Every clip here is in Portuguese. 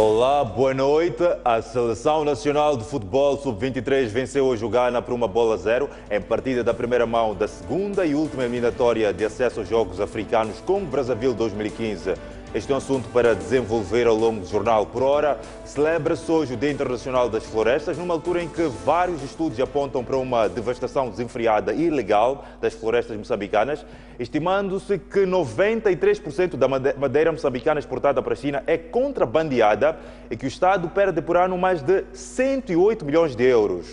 Olá, boa noite. A Seleção Nacional de Futebol Sub-23 venceu hoje o Ghana por 1-0 em partida da primeira mão da segunda e última eliminatória de acesso aos Jogos Africanos com Brazzaville 2015. Este é um assunto para desenvolver ao longo do Jornal por Hora. Celebra-se hoje o Dia Internacional das Florestas, numa altura em que vários estudos apontam para uma devastação desenfreada e ilegal das florestas moçambicanas, estimando-se que 93% da madeira moçambicana exportada para a China é contrabandeada e que o Estado perde por ano mais de 108 milhões de euros.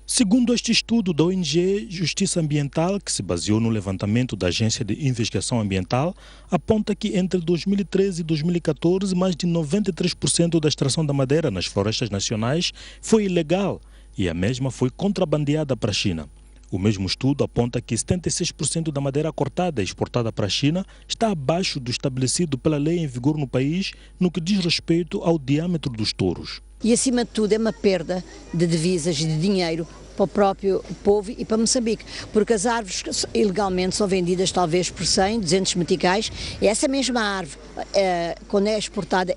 Segundo este estudo da ONG Justiça Ambiental, que se baseou no levantamento da Agência de Investigação Ambiental, aponta que entre 2013 e 2014, mais de 93% da extração da madeira nas florestas nacionais foi ilegal e a mesma foi contrabandeada para a China. O mesmo estudo aponta que 76% da madeira cortada e exportada para a China está abaixo do estabelecido pela lei em vigor no país no que diz respeito ao diâmetro dos touros. E, acima de tudo, é uma perda de divisas e de dinheiro para o próprio povo e para Moçambique, porque as árvores ilegalmente são vendidas talvez por 100, 200 meticais, e essa mesma árvore, quando é exportada,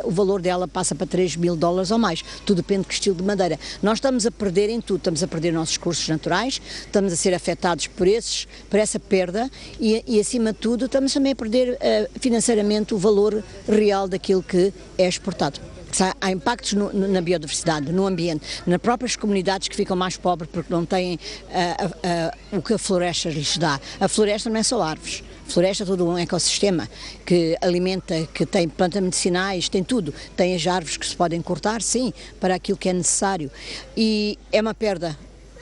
o valor dela passa para $3.000 ou mais, tudo depende de que estilo de madeira. Nós estamos a perder em tudo, estamos a perder nossos recursos naturais, estamos a ser afetados por essa perda e acima de tudo, estamos também a perder financeiramente o valor real daquilo que é exportado. Há impactos na biodiversidade, no ambiente, nas próprias comunidades que ficam mais pobres porque não têm o que a floresta lhes dá. A floresta não é só árvores, a floresta é todo um ecossistema que alimenta, que tem plantas medicinais, tem tudo. Tem as árvores que se podem cortar, sim, para aquilo que é necessário. E é uma perda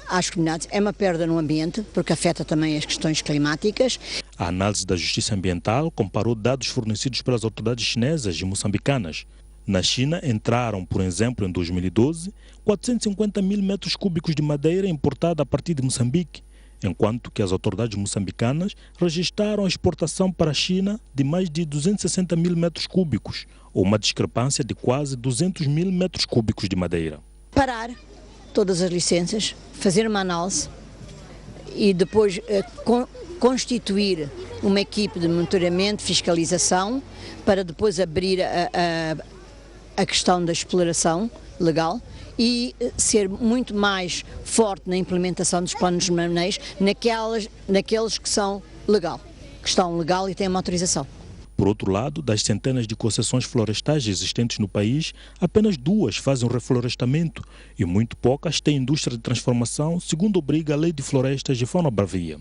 às comunidades, é uma perda no ambiente, porque afeta também as questões climáticas. A análise da Justiça Ambiental comparou dados fornecidos pelas autoridades chinesas e moçambicanas. Na China entraram, por exemplo, em 2012, 450 mil metros cúbicos de madeira importada a partir de Moçambique, enquanto que as autoridades moçambicanas registraram a exportação para a China de mais de 260 mil metros cúbicos, ou uma discrepância de quase 200 mil metros cúbicos de madeira. Parar todas as licenças, fazer uma análise e depois constituir uma equipe de monitoramento, fiscalização, para depois abrir a questão da exploração legal e ser muito mais forte na implementação dos planos de manejo naqueles que são legal e têm uma autorização. Por outro lado, das centenas de concessões florestais existentes no país, apenas 2 fazem o reflorestamento e muito poucas têm indústria de transformação, segundo obriga a Lei de Florestas e Fauna Bravia.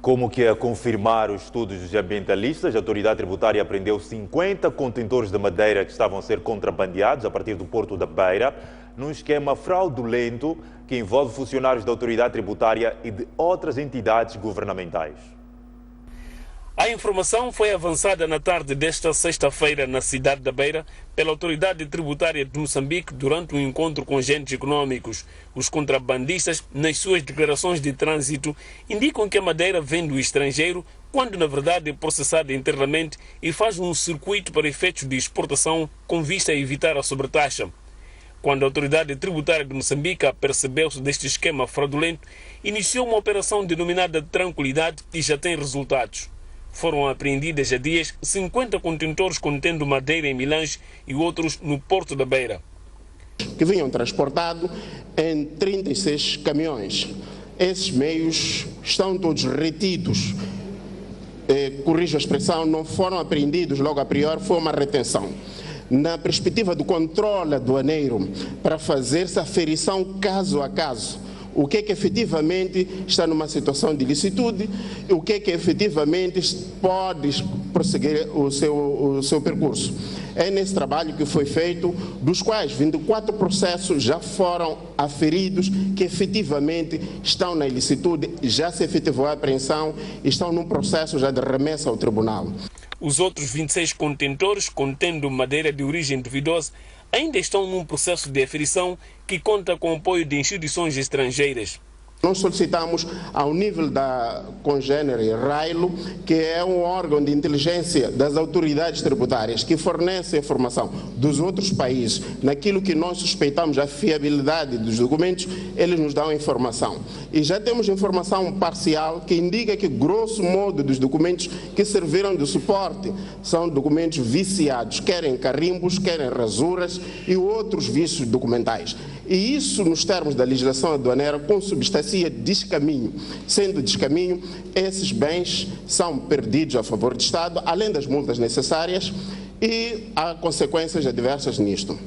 Como que a confirmar os estudos dos ambientalistas, a autoridade tributária apreendeu 50 contentores de madeira que estavam a ser contrabandeados a partir do Porto da Beira, num esquema fraudulento que envolve funcionários da autoridade tributária e de outras entidades governamentais. A informação foi avançada na tarde desta sexta-feira na cidade da Beira pela autoridade tributária de Moçambique durante um encontro com agentes econômicos. Os contrabandistas, nas suas declarações de trânsito, indicam que a madeira vem do estrangeiro, quando na verdade é processada internamente e faz um circuito para efeitos de exportação com vista a evitar a sobretaxa. Quando a autoridade tributária de Moçambique apercebeu-se deste esquema fraudulento, iniciou uma operação denominada Tranquilidade e já tem resultados. Foram apreendidas há dias 50 contentores contendo madeira em Milange e outros no Porto da Beira. Que vinham transportados em 36 caminhões. Esses meios estão todos retidos. Corrijo a expressão, não foram apreendidos logo a priori, foi uma retenção. Na perspectiva do controle aduaneiro, para fazer-se a aferição caso a caso, o que efetivamente está numa situação de ilicitude, o que efetivamente pode prosseguir o seu percurso. É nesse trabalho que foi feito, dos quais 24 processos já foram aferidos, que efetivamente estão na ilicitude, já se efetivou a apreensão e estão num processo já de remessa ao tribunal. Os outros 26 contentores, contendo madeira de origem duvidosa, ainda estão num processo de aferição que conta com o apoio de instituições estrangeiras. Nós solicitamos ao nível da congênere RAILO, que é um órgão de inteligência das autoridades tributárias que fornece informação dos outros países, naquilo que nós suspeitamos a fiabilidade dos documentos, eles nos dão informação. E já temos informação parcial que indica que, grosso modo, dos documentos que serviram de suporte são documentos viciados, querem carimbos, querem rasuras e outros vícios documentais. E isso, nos termos da legislação aduaneira, consubstancia descaminho. Sendo descaminho, esses bens são perdidos a favor do Estado, além das multas necessárias, e há consequências adversas nisto.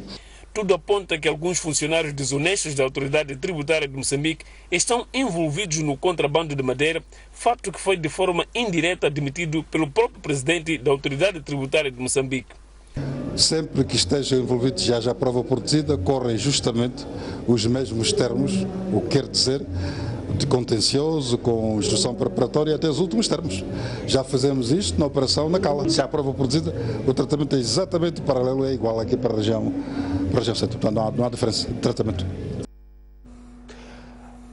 Tudo aponta que alguns funcionários desonestos da Autoridade Tributária de Moçambique estão envolvidos no contrabando de madeira, fato que foi de forma indireta admitido pelo próprio presidente da Autoridade Tributária de Moçambique. Sempre que estejam envolvidos já a prova produzida, correm justamente os mesmos termos, o que quer dizer de contencioso, com instrução preparatória até os últimos termos. Já fazemos isto na operação na Cala. Já a prova produzida, o tratamento é exatamente paralelo, é igual aqui para a região centro. Portanto, não há diferença de tratamento.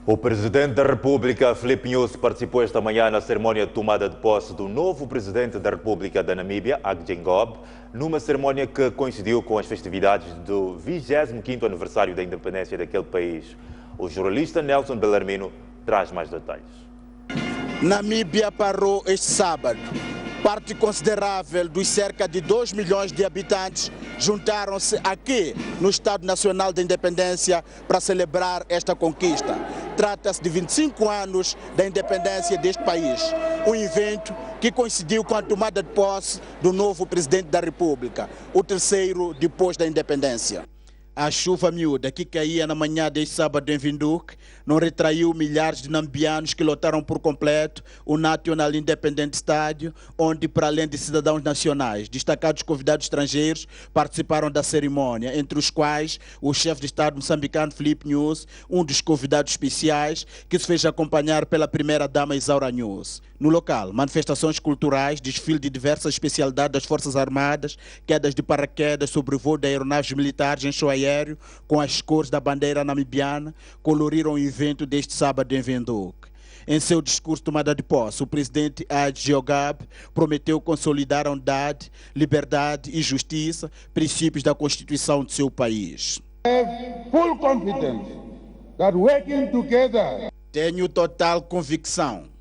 O presidente da República, Filipe Nyusi, participou esta manhã na cerimônia de tomada de posse do novo presidente da República da Namíbia, Hage Geingob, numa cerimônia que coincidiu com as festividades do 25º aniversário da independência daquele país. O jornalista Nelson Bellarmino traz mais detalhes. Namíbia parou este sábado. Parte considerável dos cerca de 2 milhões de habitantes juntaram-se aqui no Estado Nacional da Independência para celebrar esta conquista. Trata-se de 25 anos da independência deste país, um evento que coincidiu com a tomada de posse do novo presidente da República, o terceiro depois da independência. A chuva miúda que caía na manhã deste sábado em Windhoek não retraiu milhares de nambianos que lotaram por completo o National Independent Stadium, onde, para além de cidadãos nacionais, destacados convidados estrangeiros participaram da cerimônia, entre os quais o chefe de Estado moçambicano Filipe Nyusi, um dos convidados especiais, que se fez acompanhar pela primeira-dama Isaura Nyusi. No local, manifestações culturais, desfile de diversas especialidades das Forças Armadas, quedas de paraquedas, sobrevoo de aeronaves militares em show aéreo com as cores da bandeira namibiana, coloriram o evento deste sábado em Windhoek. Em seu discurso de tomada de posse, o presidente Hage Geingob prometeu consolidar a unidade, liberdade e justiça, princípios da Constituição de seu país. Full confidence that working together. Tenho total convicção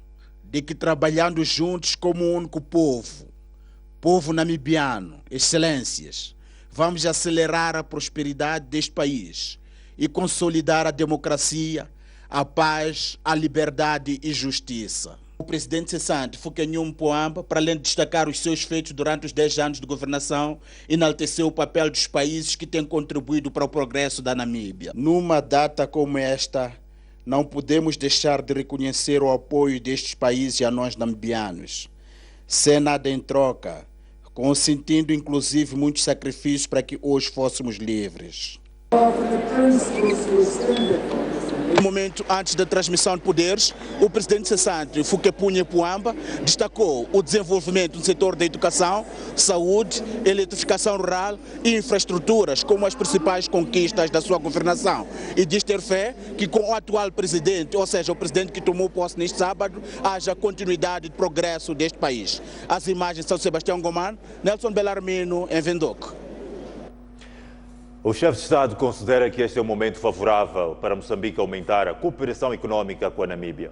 de que trabalhando juntos como um único povo namibiano, excelências, vamos acelerar a prosperidade deste país e consolidar a democracia, a paz, a liberdade e justiça. O presidente cessante, Hifikepunye Pohamba, para além de destacar os seus feitos durante os 10 anos de governação, enalteceu o papel dos países que têm contribuído para o progresso da Namíbia. Numa data como esta, não podemos deixar de reconhecer o apoio destes países a nós namibianos, sem nada em troca, consentindo inclusive muitos sacrifícios para que hoje fôssemos livres. No momento antes da transmissão de poderes, o presidente cessante, Hifikepunye Pohamba, destacou o desenvolvimento no setor da educação, saúde, eletrificação rural e infraestruturas como as principais conquistas da sua governação. E diz ter fé que com o atual presidente, ou seja, o presidente que tomou posse neste sábado, haja continuidade de progresso deste país. As imagens são Sebastião Goman, Nelson Bellarmino, em Windhoek. O chefe de Estado considera que este é um momento favorável para Moçambique aumentar a cooperação econômica com a Namíbia.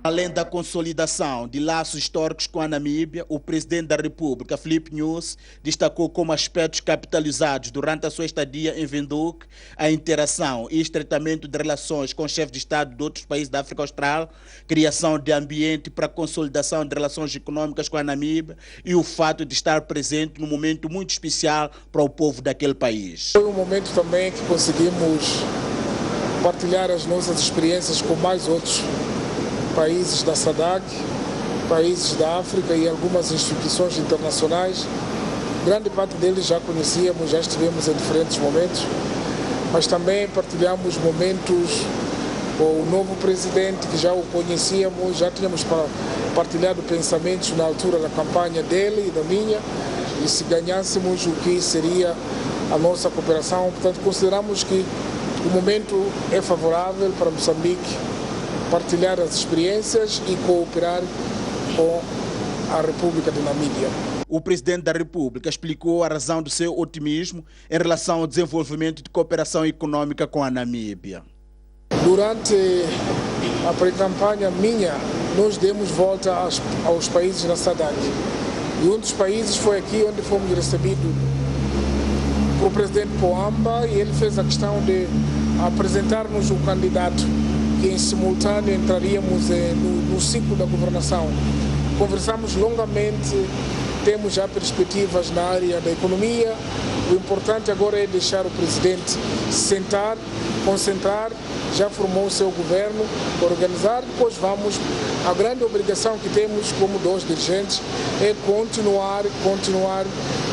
Além da consolidação de laços históricos com a Namíbia, o presidente da República, Filipe Nyusi, destacou como aspectos capitalizados durante a sua estadia em Windhoek a interação e estreitamento de relações com chefes de Estado de outros países da África Austral, criação de ambiente para a consolidação de relações econômicas com a Namíbia e o fato de estar presente num momento muito especial para o povo daquele país. Foi um momento também que conseguimos partilhar as nossas experiências com mais outros países da SADC, países da África e algumas instituições internacionais. Grande parte deles já conhecíamos, já estivemos em diferentes momentos, mas também partilhamos momentos com o novo presidente, que já o conhecíamos, já tínhamos partilhado pensamentos na altura da campanha dele e da minha, e se ganhássemos o que seria a nossa cooperação. Portanto, consideramos que o momento é favorável para Moçambique partilhar as experiências e cooperar com a República de Namíbia. O presidente da República explicou a razão do seu otimismo em relação ao desenvolvimento de cooperação econômica com a Namíbia. Durante a pré-campanha minha, nós demos volta aos países da SADC. E um dos países foi aqui onde fomos recebidos por o presidente Pohamba, e ele fez a questão de apresentar-nos um candidato que em simultâneo entraríamos no ciclo da governação. Conversamos longamente, temos já perspectivas na área da economia. O importante agora é deixar o presidente sentar, concentrar, já formou o seu governo, organizar, depois vamos. A grande obrigação que temos como dois dirigentes é continuar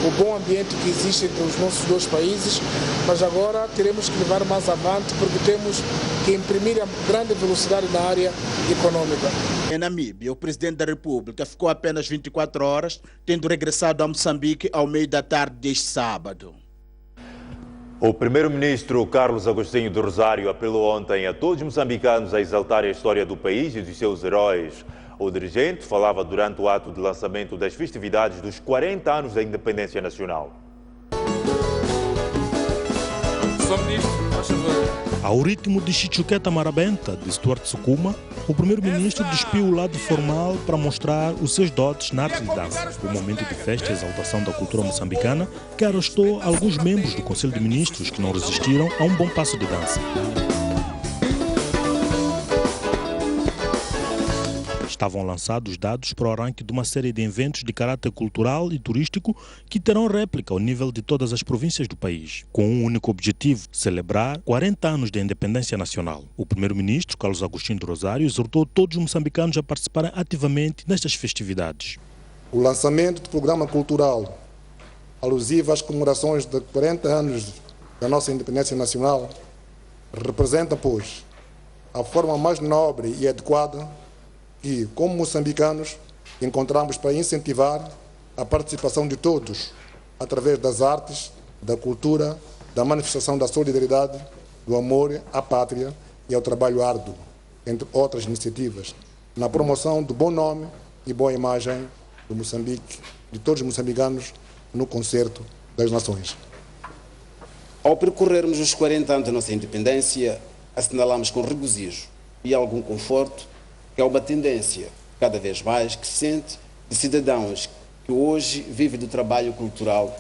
o bom ambiente que existe entre os nossos dois países, mas agora teremos que levar mais avante porque temos que imprimir a grande velocidade na área econômica. Em Namíbia, o presidente da República ficou apenas 24 horas, tendo regressado a Moçambique ao meio da tarde deste sábado. O primeiro-ministro Carlos Agostinho do Rosário apelou ontem a todos os moçambicanos a exaltar a história do país e dos seus heróis. O dirigente falava durante o ato de lançamento das festividades dos 40 anos da independência nacional. Ao ritmo de Chichuqueta Marabenta, de Stuart Sukuma, o primeiro-ministro despiu o lado formal para mostrar os seus dotes na arte de dança. O momento de festa e exaltação da cultura moçambicana que arrastou alguns membros do Conselho de Ministros que não resistiram a um bom passo de dança. Estavam lançados dados para o arranque de uma série de eventos de caráter cultural e turístico que terão réplica ao nível de todas as províncias do país, com um único objetivo: celebrar 40 anos da independência nacional. O primeiro-ministro, Carlos Agostinho do Rosário, exortou todos os moçambicanos a participarem ativamente nestas festividades. O lançamento do programa cultural alusivo às comemorações de 40 anos da nossa independência nacional representa, pois, a forma mais nobre e adequada que, como moçambicanos, encontramos para incentivar a participação de todos, através das artes, da cultura, da manifestação da solidariedade, do amor à pátria e ao trabalho árduo, entre outras iniciativas, na promoção do bom nome e boa imagem do Moçambique, de todos os moçambicanos, no concerto das nações. Ao percorrermos os 40 anos da nossa independência, assinalamos com regozijo e algum conforto que é uma tendência cada vez mais crescente de cidadãos que hoje vivem do trabalho cultural,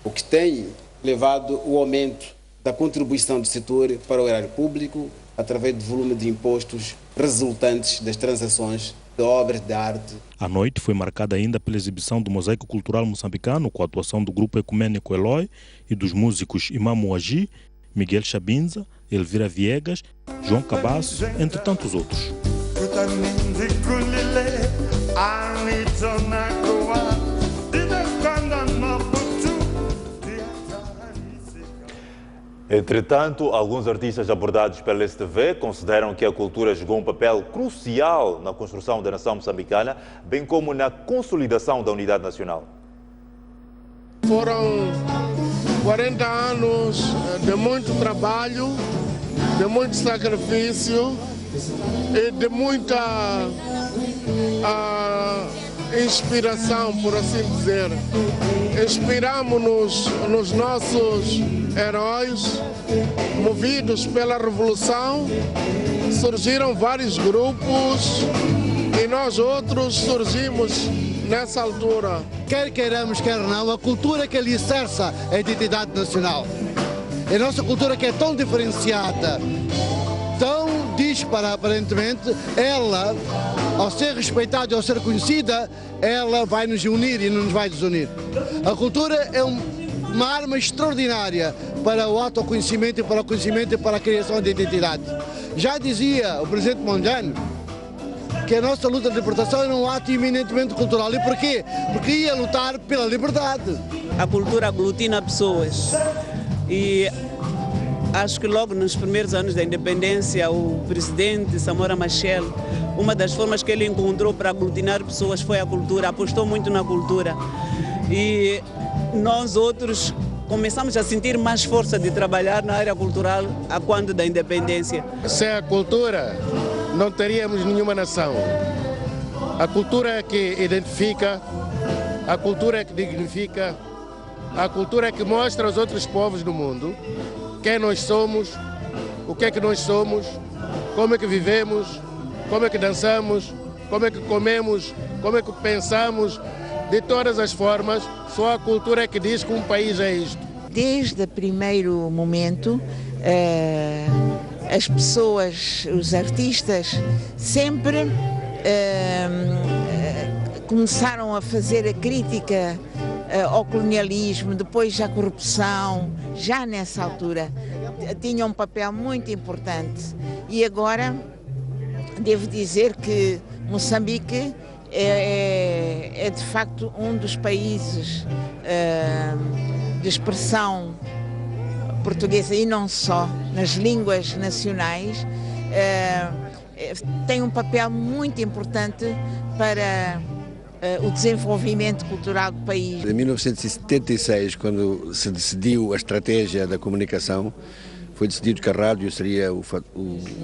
o que tem levado o aumento da contribuição do setor para o erário público através do volume de impostos resultantes das transações de obras de arte. A noite foi marcada ainda pela exibição do mosaico cultural moçambicano com a atuação do grupo ecumênico Eloy e dos músicos Imamo Agi, Miguel Chabinza, Elvira Viegas, João Cabasso, entre tantos outros. Entretanto, alguns artistas abordados pela STV consideram que a cultura jogou um papel crucial na construção da nação moçambicana, bem como na consolidação da unidade nacional. Foram 40 anos de muito trabalho, de muito sacrifício e de muita inspiração, por assim dizer. Inspiramos-nos nos nossos heróis, movidos pela Revolução, surgiram vários grupos e nós outros surgimos nessa altura. Quer queiramos, quer não, a cultura que alicerça a identidade nacional. A nossa cultura que é tão diferenciada, tão dispara aparentemente, ela, ao ser respeitada e ao ser conhecida, ela vai nos unir e não nos vai desunir. A cultura é uma arma extraordinária para o autoconhecimento e para o conhecimento e para a criação de identidade. Já dizia o presidente Mondlane que a nossa luta de libertação era um ato eminentemente cultural. E porquê? Porque ia lutar pela liberdade. A cultura aglutina pessoas e acho que logo nos primeiros anos da independência o presidente Samora Machel, uma das formas que ele encontrou para aglutinar pessoas foi a cultura, apostou muito na cultura. E nós outros começamos a sentir mais força de trabalhar na área cultural a quando da independência. Sem a cultura, não teríamos nenhuma nação. A cultura é que identifica, a cultura é que dignifica, a cultura é que mostra aos outros povos do mundo quem nós somos, o que é que nós somos, como é que vivemos, como é que dançamos, como é que comemos, como é que pensamos, de todas as formas. Só a cultura é que diz que um país é isto. Desde o primeiro momento, as pessoas, os artistas, sempre começaram a fazer a crítica ao colonialismo, depois à corrupção, já nessa altura. Tinham um papel muito importante. E agora, devo dizer que Moçambique é de facto um dos países de expressão portuguesa, e não só, nas línguas nacionais, tem um papel muito importante para o desenvolvimento cultural do país. Em 1976, quando se decidiu a estratégia da comunicação, foi decidido que a rádio seria o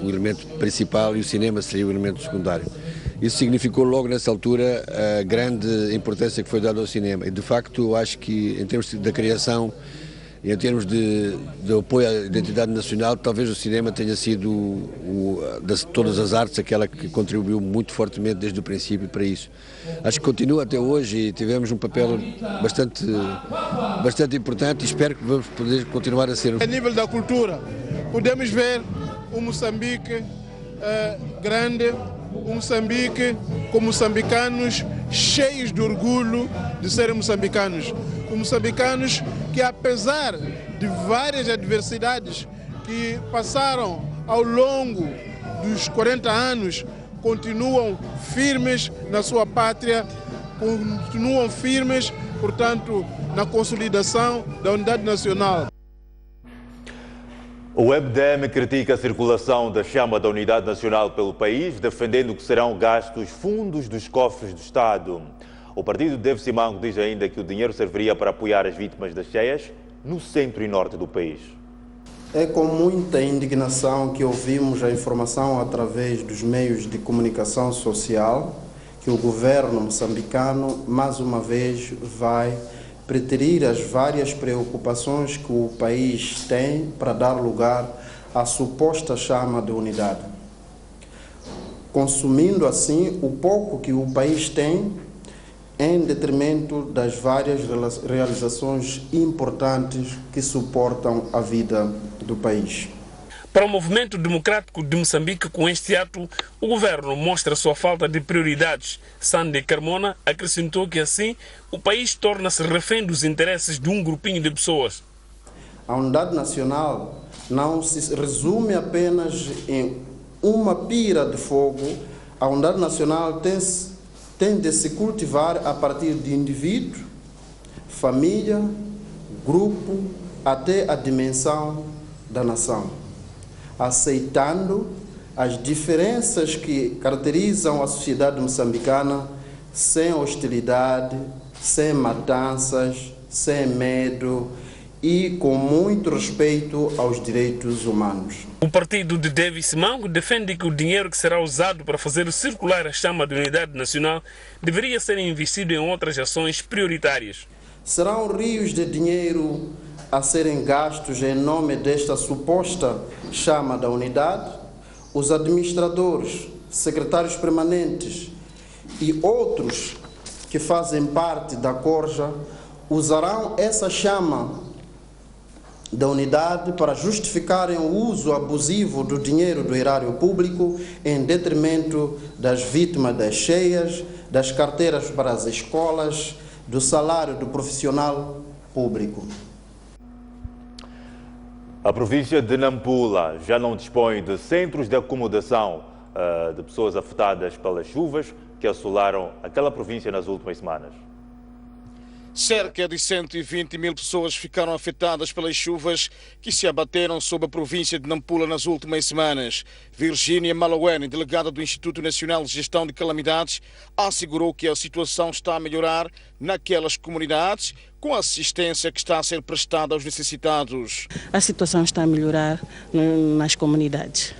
elemento principal e o cinema seria o elemento secundário. Isso significou logo nessa altura a grande importância que foi dada ao cinema. E de facto acho que em termos da criação e em termos de apoio à identidade nacional, talvez o cinema tenha sido, de todas as artes, aquela que contribuiu muito fortemente desde o princípio para isso. Acho que continua até hoje e tivemos um papel bastante importante e espero que vamos poder continuar a ser. A nível da cultura, podemos ver um Moçambique grande, um Moçambique com moçambicanos cheios de orgulho de serem moçambicanos. Moçambicanos que, apesar de várias adversidades que passaram ao longo dos 40 anos, continuam firmes na sua pátria, continuam firmes, portanto, na consolidação da unidade nacional. O MDM critica a circulação da chama da unidade nacional pelo país, defendendo que serão gastos fundos dos cofres do Estado. O partido de Simango diz ainda que o dinheiro serviria para apoiar as vítimas das cheias no centro e norte do país. É com muita indignação que ouvimos a informação através dos meios de comunicação social que o governo moçambicano, mais uma vez, vai preterir as várias preocupações que o país tem para dar lugar à suposta chama de unidade, consumindo assim o pouco que o país tem em detrimento das várias realizações importantes que suportam a vida do país. Para o movimento democrático de Moçambique, com este ato, o governo mostra sua falta de prioridades. Sandy Carmona acrescentou que assim o país torna-se refém dos interesses de um grupinho de pessoas. A unidade nacional não se resume apenas em uma pira de fogo. A unidade nacional tem de se cultivar a partir de indivíduo, família, grupo, até a dimensão da nação, aceitando as diferenças que caracterizam a sociedade moçambicana sem hostilidade, sem matanças, sem medo e com muito respeito aos direitos humanos. O partido de David Simango defende que o dinheiro que será usado para fazer circular a chama de unidade nacional deveria ser investido em outras ações prioritárias. Serão rios de dinheiro a serem gastos em nome desta suposta chama da unidade? Os administradores, secretários permanentes e outros que fazem parte da corja usarão essa chama da unidade para justificarem o uso abusivo do dinheiro do erário público em detrimento das vítimas das cheias, das carteiras para as escolas, do salário do profissional público. A província de Nampula já não dispõe de centros de acomodação de pessoas afetadas pelas chuvas que assolaram aquela província nas últimas semanas. Cerca de 120 mil pessoas ficaram afetadas pelas chuvas que se abateram sobre a província de Nampula nas últimas semanas. Virgínia Malaweni, delegada do Instituto Nacional de Gestão de Calamidades, assegurou que a situação está a melhorar naquelas comunidades com a assistência que está a ser prestada aos necessitados. A situação está a melhorar nas comunidades.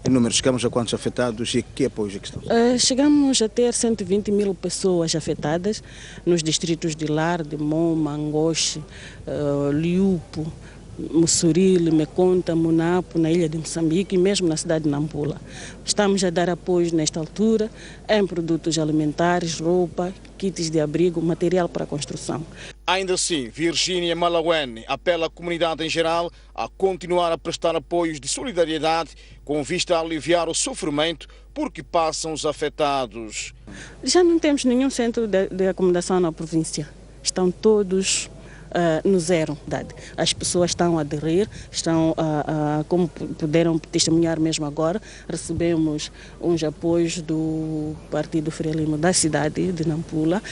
Em números, chegamos a quantos afetados e que apoio é que estão? Chegamos a ter 120 mil pessoas afetadas nos distritos de Lar, de Moma, Angoche, Liupo, Mussuril, Meconta, Munapo, na ilha de Moçambique e mesmo na cidade de Nampula. Estamos a dar apoio nesta altura em produtos alimentares, roupa, kits de abrigo, material para construção. Ainda assim, Virgínia Malaweni apela à comunidade em geral a continuar a prestar apoios de solidariedade com vista a aliviar o sofrimento por que passam os afetados. Já não temos nenhum centro de acomodação na província. Estão todos no zero. As pessoas estão a aderir, como puderam testemunhar mesmo agora, recebemos uns apoios do Partido Frelimo da cidade de Nampula.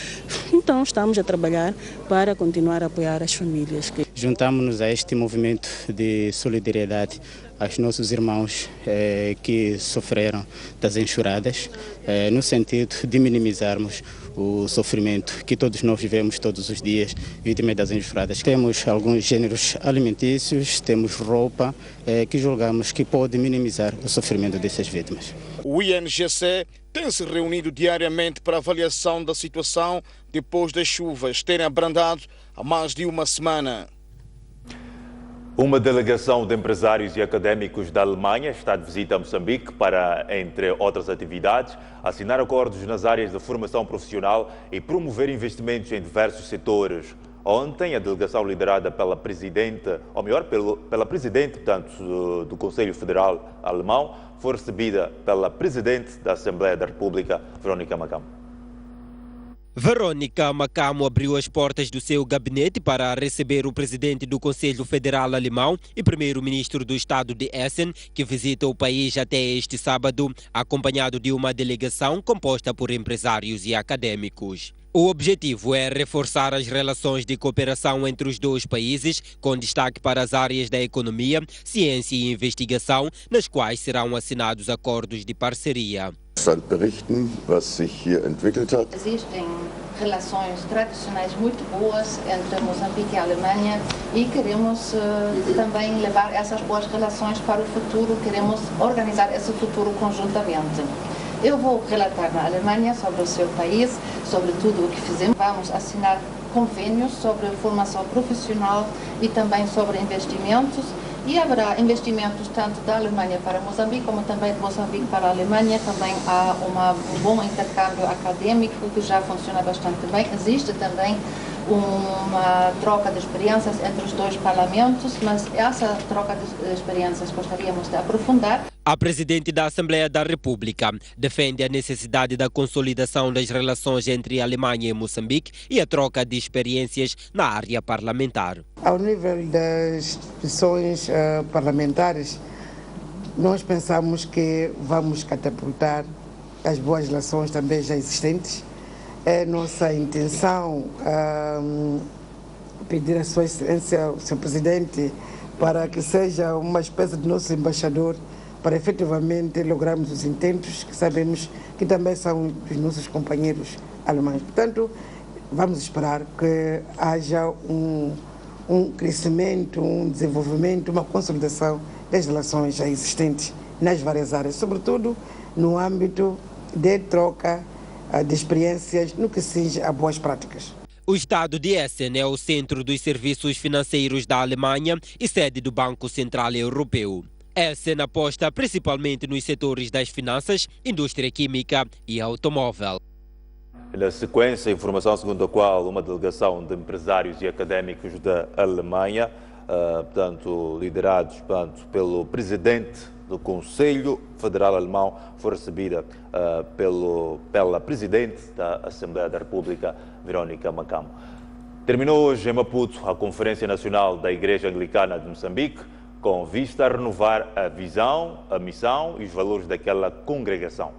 Então estamos a trabalhar para continuar a apoiar as famílias. Juntamos-nos a este movimento de solidariedade aos nossos irmãos que sofreram das enxurradas, no sentido de minimizarmos o sofrimento que todos nós vivemos todos os dias, vítimas das enxurradas. Temos alguns gêneros alimentícios, temos roupa que julgamos que pode minimizar o sofrimento dessas vítimas. O INGC tem se reunido diariamente para avaliação da situação depois das chuvas terem abrandado há mais de uma semana. Uma delegação de empresários e académicos da Alemanha está de visita a Moçambique para, entre outras atividades, assinar acordos nas áreas de formação profissional e promover investimentos em diversos setores. Ontem, a delegação liderada pela presidente, ou melhor, pela presidente do Conselho Federal Alemão, foi recebida pela presidente da Assembleia da República, Verônica Macamo. Verônica Macamo abriu as portas do seu gabinete para receber o presidente do Conselho Federal Alemão e primeiro-ministro do estado de Essen, que visita o país até este sábado, acompanhado de uma delegação composta por empresários e acadêmicos. O objetivo é reforçar as relações de cooperação entre os dois países, com destaque para as áreas da economia, ciência e investigação, nas quais serão assinados acordos de parceria. Berichten, was sich hier entwickelt hat. Existem relações tradicionais muito boas entre Moçambique e a Alemanha e queremos também levar essas boas relações para o futuro, queremos organizar esse futuro conjuntamente. Eu vou relatar na Alemanha sobre o seu país, sobre tudo o que fizemos. Vamos assinar convênios sobre formação profissional e também sobre investimentos. E haverá investimentos tanto da Alemanha para Moçambique, como também de Moçambique para a Alemanha. Também há um bom intercâmbio acadêmico que já funciona bastante bem. Existe também uma troca de experiências entre os dois parlamentos, mas essa troca de experiências gostaríamos de aprofundar. A presidente da Assembleia da República defende a necessidade da consolidação das relações entre a Alemanha e Moçambique e a troca de experiências na área parlamentar. Ao nível das instituições parlamentares, nós pensamos que vamos catapultar as boas relações também já existentes. É nossa intenção pedir a Sua Excelência, o Sr. Presidente, para que seja uma espécie de nosso embaixador para efetivamente lograrmos os intentos que sabemos que também são dos nossos companheiros alemães. Portanto, vamos esperar que haja um crescimento, um desenvolvimento, uma consolidação das relações já existentes nas várias áreas, sobretudo no âmbito de troca de experiências no que seja a boas práticas. O estado de Essen é o centro dos serviços financeiros da Alemanha e sede do Banco Central Europeu. Essen aposta principalmente nos setores das finanças, indústria química e automóvel. Na sequência, informação segundo a qual uma delegação de empresários e académicos da Alemanha, liderados pelo presidente do Conselho Federal Alemão, foi recebida pela presidente da Assembleia da República, Verônica Macamo. Terminou hoje em Maputo a Conferência Nacional da Igreja Anglicana de Moçambique, com vista a renovar a visão, a missão e os valores daquela congregação.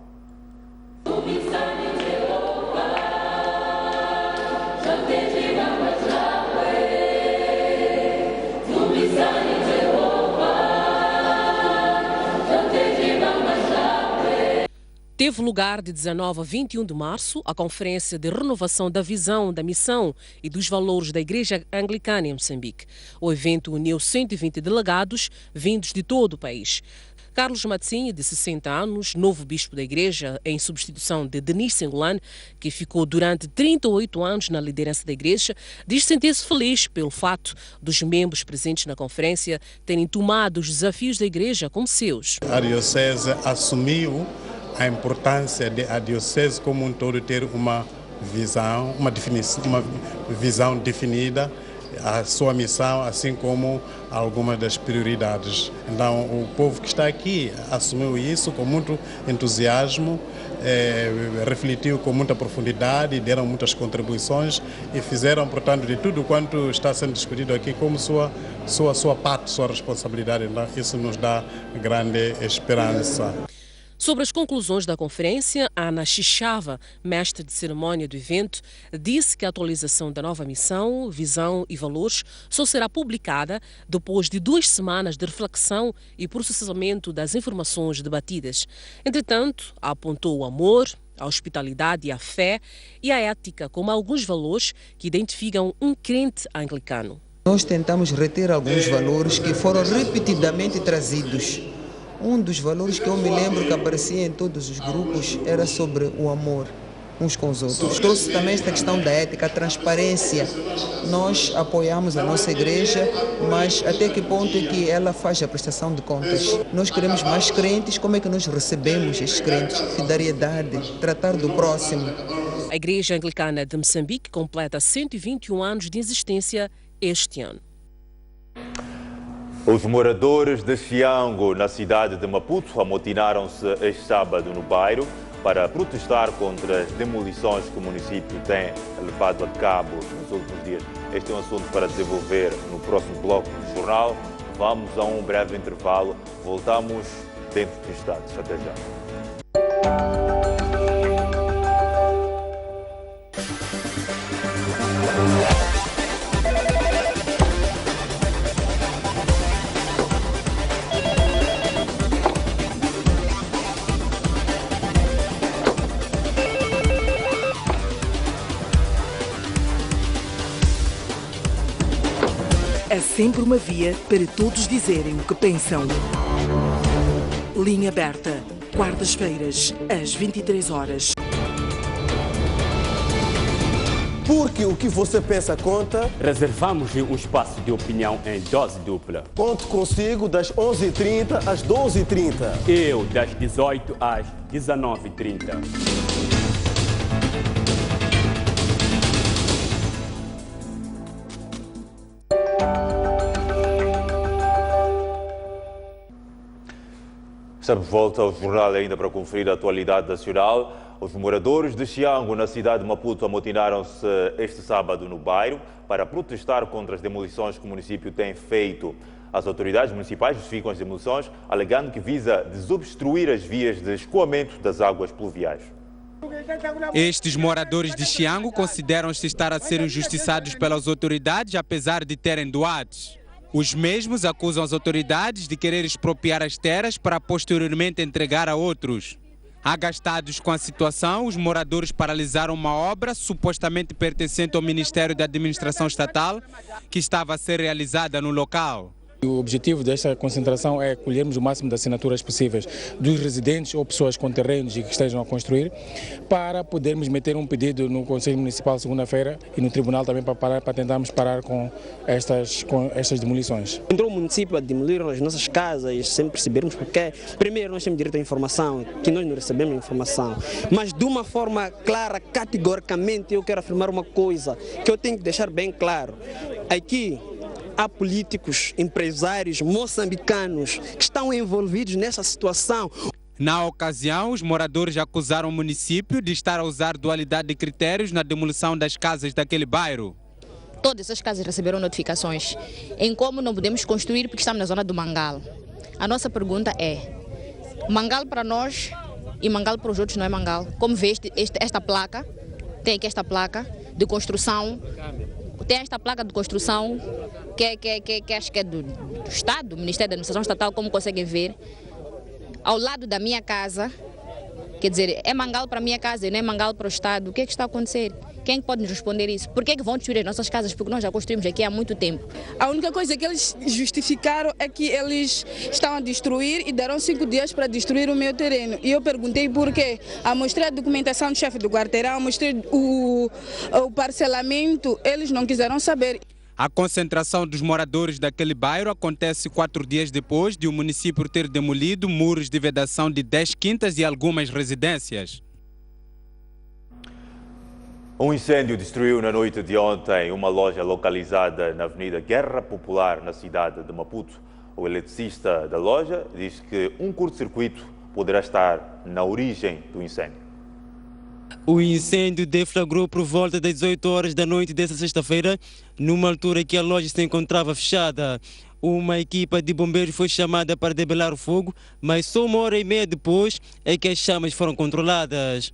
Teve lugar de 19 a 21 de março a Conferência de Renovação da Visão, da Missão e dos Valores da Igreja Anglicana em Moçambique. O evento uniu 120 delegados vindos de todo o país. Carlos Matzinha, de 60 anos, novo bispo da Igreja, em substituição de Denis Sengolan, que ficou durante 38 anos na liderança da Igreja, diz sentir-se feliz pelo fato dos membros presentes na conferência terem tomado os desafios da Igreja como seus. A Diocese assumiu a importância de a Diocese como um todo ter uma visão definida, a sua missão, assim como algumas das prioridades. Então, o povo que está aqui assumiu isso com muito entusiasmo, refletiu com muita profundidade, deram muitas contribuições e fizeram, portanto, de tudo quanto está sendo discutido aqui como sua parte, sua responsabilidade. Então, isso nos dá grande esperança. Sobre as conclusões da conferência, Ana Xixava, mestre de cerimónia do evento, disse que a atualização da nova missão, visão e valores só será publicada depois de 2 semanas de reflexão e processamento das informações debatidas. Entretanto, apontou o amor, a hospitalidade e a fé e a ética como alguns valores que identificam um crente anglicano. Nós tentamos reter alguns valores que foram repetidamente trazidos. Um dos valores que eu me lembro que aparecia em todos os grupos era sobre o amor uns com os outros. Trouxe também esta questão da ética, a transparência. Nós apoiamos a nossa igreja, mas até que ponto é que ela faz a prestação de contas? Nós queremos mais crentes, como é que nós recebemos estes crentes? Solidariedade, tratar do próximo. A Igreja Anglicana de Moçambique completa 121 anos de existência este ano. Os moradores de Xiango, na cidade de Maputo, amotinaram-se este sábado no bairro para protestar contra as demolições que o município tem levado a cabo nos últimos dias. Este é um assunto para desenvolver no próximo bloco do jornal. Vamos a um breve intervalo. Voltamos dentro dos instantes. Até já. Há sempre uma via para todos dizerem o que pensam. Linha aberta, quartas-feiras, às 23 horas. Porque o que você pensa conta. Reservamos um espaço de opinião em dose dupla. Conto consigo das 11h30 às 12h30. Eu, das 18 às 19h30. Estamos de volta ao jornal ainda para conferir a atualidade nacional. Os moradores de Xiango, na cidade de Maputo, amotinaram-se este sábado no bairro para protestar contra as demolições que o município tem feito. As autoridades municipais justificam as demolições, alegando que visa desobstruir as vias de escoamento das águas pluviais. Estes moradores de Xiango consideram-se estar a ser injustiçados pelas autoridades, apesar de terem doados. Os mesmos acusam as autoridades de querer expropriar as terras para posteriormente entregar a outros. Agastados com a situação, os moradores paralisaram uma obra supostamente pertencente ao Ministério da Administração Estatal, que estava a ser realizada no local. O objetivo desta concentração é colhermos o máximo de assinaturas possíveis dos residentes ou pessoas com terrenos e que estejam a construir, para podermos meter um pedido no Conselho Municipal segunda-feira e no Tribunal também para tentarmos parar com estas demolições. Entrou o município a demolir as nossas casas sem percebermos porque, primeiro, nós temos direito à informação, que nós não recebemos informação, mas de uma forma clara, categoricamente, eu quero afirmar uma coisa que eu tenho que deixar bem claro. Aqui há políticos, empresários moçambicanos que estão envolvidos nessa situação. Na ocasião, os moradores acusaram o município de estar a usar dualidade de critérios na demolição das casas daquele bairro. Todas essas casas receberam notificações em como não podemos construir porque estamos na zona do Mangal. A nossa pergunta é, Mangal para nós e Mangal para os outros não é Mangal? Como vê esta placa, tem aqui esta placa de construção. Tem esta placa de construção que acho que é do Estado, do Ministério da Administração Estatal, como conseguem ver. Ao lado da minha casa Quer dizer, é mangal para a minha casa, não é mangal para o Estado. O que é que está a acontecer? Quem pode nos responder isso? Por que é que vão destruir as nossas casas? Porque nós já construímos aqui há muito tempo. A única coisa que eles justificaram é que eles estavam a destruir e deram 5 dias para destruir o meu terreno. E eu perguntei por quê. Mostrei a documentação do chefe do quarteirão, mostrei o parcelamento, eles não quiseram saber. A concentração dos moradores daquele bairro acontece 4 dias depois de o município ter demolido muros de vedação de 10 quintas e algumas residências. Um incêndio destruiu na noite de ontem uma loja localizada na Avenida Guerra Popular, na cidade de Maputo. O eletricista da loja diz que um curto-circuito poderá estar na origem do incêndio. O incêndio deflagrou por volta das 18 horas da noite desta sexta-feira, numa altura que a loja se encontrava fechada. Uma equipa de bombeiros foi chamada para debelar o fogo, mas só 1h30 depois é que as chamas foram controladas.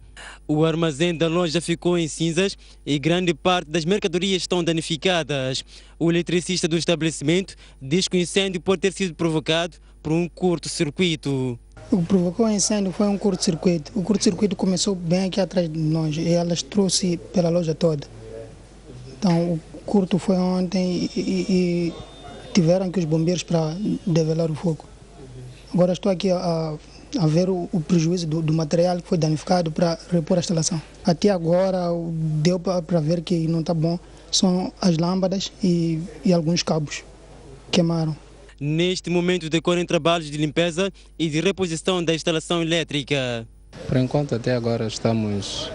O armazém da loja ficou em cinzas e grande parte das mercadorias estão danificadas. O eletricista do estabelecimento diz que o incêndio pode ter sido provocado por um curto-circuito. O que provocou o incêndio foi um curto-circuito. O curto-circuito começou bem aqui atrás de nós e elas trouxe pela loja toda. Então o curto foi ontem e tiveram que os bombeiros para develar o fogo. Agora estou aqui a ver o prejuízo do material que foi danificado para repor a instalação. Até agora deu para ver que não está bom. São as lâmpadas e alguns cabos queimaram. Neste momento decorrem trabalhos de limpeza e de reposição da instalação elétrica. Por enquanto, até agora estamos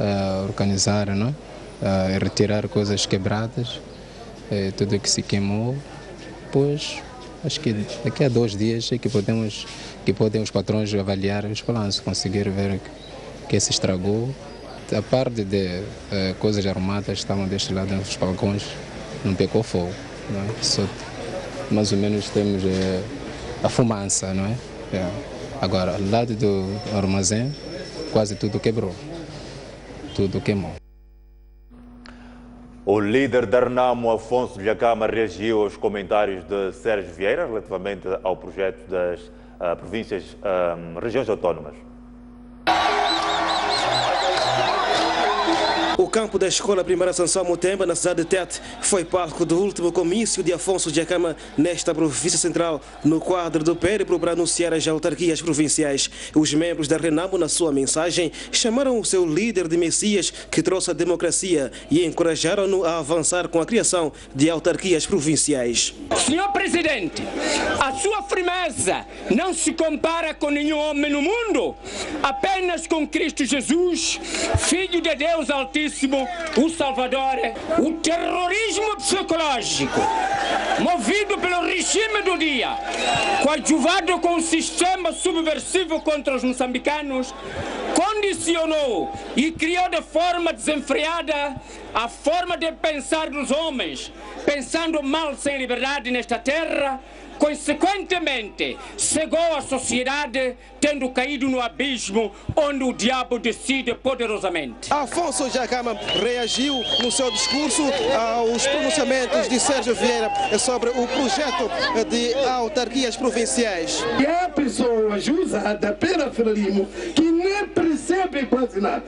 a organizar, não? A retirar coisas quebradas, tudo que se queimou. Pois, acho que daqui a 2 dias é que podem os patrões avaliar os balanços, conseguir ver o que se estragou. A parte de coisas arrumadas estavam deste lado nos balcões, não pegou fogo, não é? Só mais ou menos temos a fumaça, não é? Agora, ao lado do armazém, quase tudo quebrou, tudo queimou. O líder da Renamo, Afonso Dhlakama, reagiu aos comentários de Sérgio Vieira relativamente ao projeto das regiões autónomas. O campo da Escola Primária Sansão Mutemba, na cidade de Tete, foi palco do último comício de Afonso Dhlakama nesta província central, no quadro do périplo para anunciar as autarquias provinciais. Os membros da Renamo, na sua mensagem, chamaram o seu líder de Messias, que trouxe a democracia, e encorajaram-no a avançar com a criação de autarquias provinciais. Senhor Presidente, a sua firmeza não se compara com nenhum homem no mundo, apenas com Cristo Jesus, Filho de Deus Altíssimo, o Salvador. O terrorismo psicológico, movido pelo regime do dia, coadjuvado com o sistema subversivo contra os moçambicanos, condicionou e criou de forma desenfreada a forma de pensar dos homens, pensando mal sem liberdade nesta terra. Consequentemente, cegou a sociedade, tendo caído no abismo onde o diabo decide poderosamente. Afonso Dhlakama reagiu no seu discurso aos pronunciamentos de Sérgio Vieira sobre o projeto de autarquias provinciais. E há pessoas usadas pela Frelimo que nem percebem quase nada.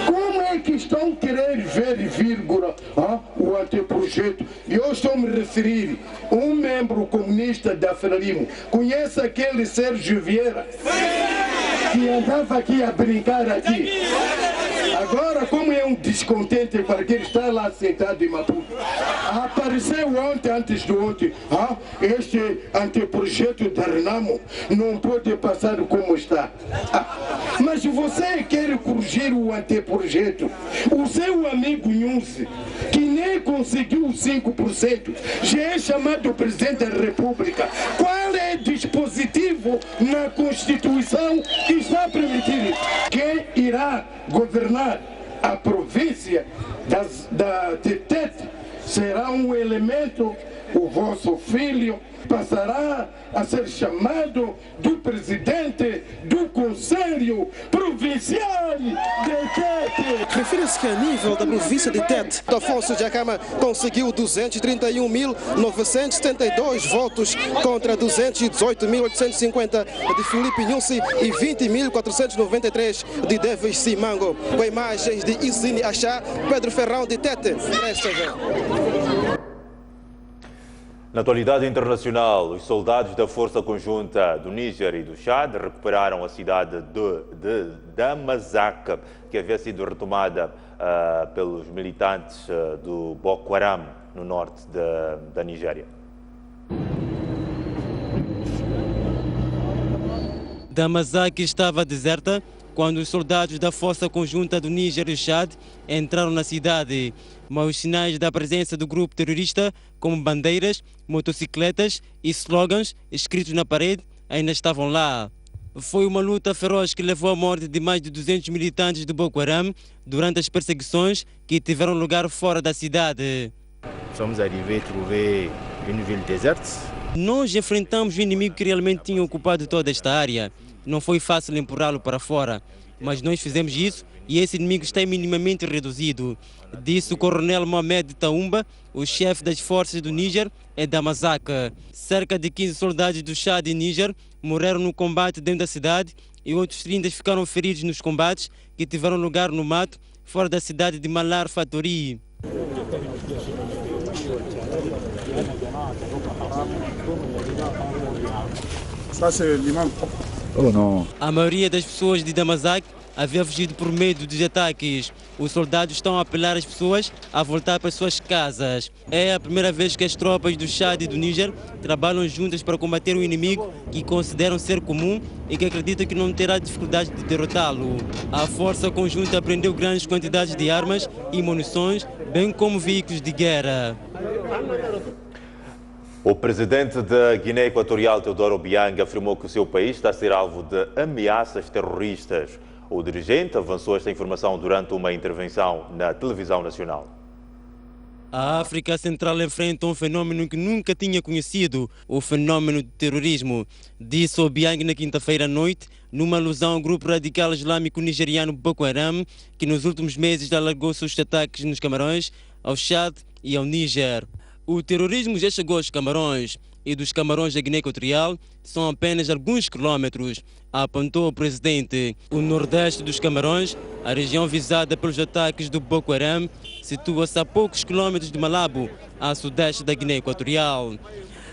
Como é que estão querendo ver, vírgula, o anteprojeto? E eu estou me referir a um membro comunista da Frelimo. Conhece aquele Sérgio Vieira que andava aqui a brincar aqui? Agora, como é um descontente para que ele está lá sentado em Maputo, apareceu ontem, antes do ontem, este anteprojeto da Renamo não pode passar como está. Mas você quer corrigir o anteprojeto. O seu amigo Nunzi, que nem conseguiu 5%, já é chamado presidente da República. Qual é o dispositivo na Constituição que está a permitir? Quem irá governar a província da Tete será um elemento, o vosso filho passará a ser chamado do presidente do Conselho Provincial de Tete. Refere-se que a nível da província de Tete, Afonso Dhlakama conseguiu 231.972 votos contra 218.850 de Filipe Nyusi e 20.493 de Davis Simango. Com imagens de Isini Achá, Pedro Ferrão de Tete. Na atualidade internacional, os soldados da Força Conjunta do Níger e do Chad recuperaram a cidade de Damasak, que havia sido retomada pelos militantes do Boko Haram, no norte da Nigéria. Damasak estava deserta quando os soldados da Força Conjunta do Níger e do Chad entraram na cidade, mas os sinais da presença do grupo terrorista, como bandeiras, motocicletas e slogans escritos na parede, ainda estavam lá. Foi uma luta feroz que levou à morte de mais de 200 militantes do Boko Haram durante as perseguições que tiveram lugar fora da cidade. Somos arrivés a trouver une ville déserte. Nós enfrentamos o inimigo que realmente tinha ocupado toda esta área. Não foi fácil empurrá-lo para fora, mas nós fizemos isso e esse inimigo está minimamente reduzido, disse o coronel Mohamed Taumba, o chefe das forças do Níger em Damasak. Cerca de 15 soldados do Chad e Níger morreram no combate dentro da cidade e outros 30 ficaram feridos nos combates que tiveram lugar no mato, fora da cidade de Malar Fatori. A maioria das pessoas de Damasak havia fugido por medo dos ataques. Os soldados estão a apelar às pessoas a voltar para suas casas. É a primeira vez que as tropas do Chad e do Níger trabalham juntas para combater um inimigo que consideram ser comum e que acreditam que não terá dificuldade de derrotá-lo. A força conjunta apreendeu grandes quantidades de armas e munições, bem como veículos de guerra. O presidente da Guiné Equatorial, Teodoro Obiang, afirmou que o seu país está a ser alvo de ameaças terroristas. O dirigente avançou esta informação durante uma intervenção na televisão nacional. A África Central enfrenta um fenômeno que nunca tinha conhecido, o fenômeno do terrorismo, disse Obiang na quinta-feira à noite, numa alusão ao grupo radical islâmico nigeriano Boko Haram, que nos últimos meses alargou seus ataques nos Camarões, ao Chad e ao Níger. O terrorismo já chegou aos Camarões e dos Camarões da Guiné Equatorial são apenas alguns quilómetros, apontou o presidente. O nordeste dos Camarões, a região visada pelos ataques do Boko Haram, situa-se a poucos quilómetros de Malabo, a sudeste da Guiné Equatorial.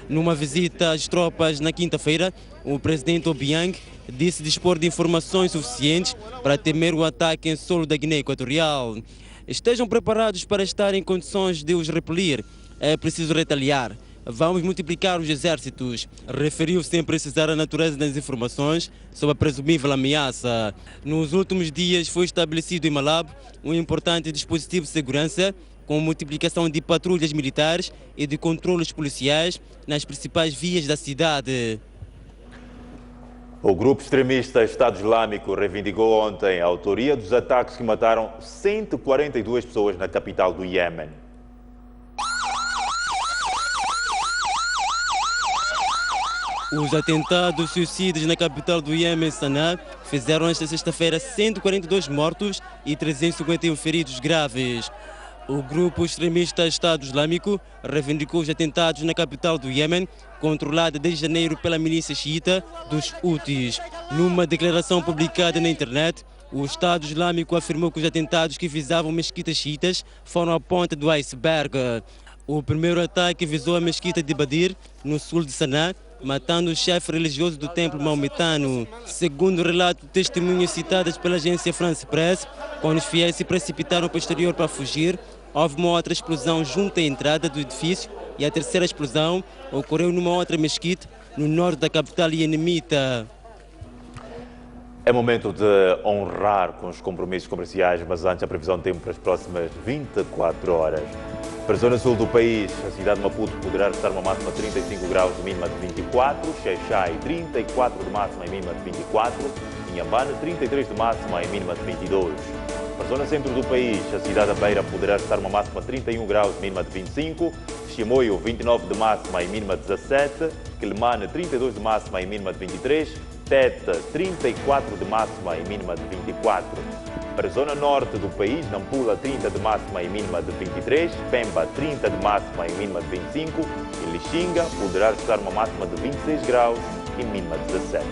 Numa visita às tropas na quinta-feira, o presidente Obiang disse dispor de informações suficientes para temer o ataque em solo da Guiné Equatorial. Estejam preparados para estar em condições de os repelir. É preciso retaliar. Vamos multiplicar os exércitos. Referiu sem precisar a natureza das informações sobre a presumível ameaça. Nos últimos dias foi estabelecido em Malabo um importante dispositivo de segurança com multiplicação de patrulhas militares e de controles policiais nas principais vias da cidade. O grupo extremista Estado Islâmico reivindicou ontem a autoria dos ataques que mataram 142 pessoas na capital do Iêmen. Os atentados suicidas na capital do Iêmen, Sanaa, fizeram esta sexta-feira 142 mortos e 351 feridos graves. O grupo extremista Estado Islâmico reivindicou os atentados na capital do Iêmen, controlada desde janeiro pela milícia xiita dos Houthis. Numa declaração publicada na internet, o Estado Islâmico afirmou que os atentados que visavam mesquitas xiitas foram a ponta do iceberg. O primeiro ataque visou a mesquita de Badir, no sul de Sanaa, matando o chefe religioso do templo maometano. Segundo o relato de testemunhas citadas pela agência France Press, quando os fiéis se precipitaram para o exterior para fugir, houve uma outra explosão junto à entrada do edifício e a terceira explosão ocorreu numa outra mesquita no norte da capital iemenita. É momento de honrar com os compromissos comerciais, mas antes a previsão de tempo para as próximas 24 horas. Para a zona sul do país, a cidade de Maputo poderá estar uma máxima de 35 graus e mínima de 24, Xai-Xai 34 de máxima e mínima de 24, Inhambane 33 de máxima e mínima de 22. Para a zona centro do país, a cidade da Beira poderá estar uma máxima de 31 graus e mínima de 25, Chimoio 29 de máxima e mínima de 17, Quelimane 32 de máxima e mínima de 23, Tete 34 de máxima e mínima de 24. Para a zona norte do país, Nampula 30 de máxima e mínima de 23, Pemba 30 de máxima e mínima de 25 e Lixinga poderá registrar uma máxima de 26 graus e mínima de 17.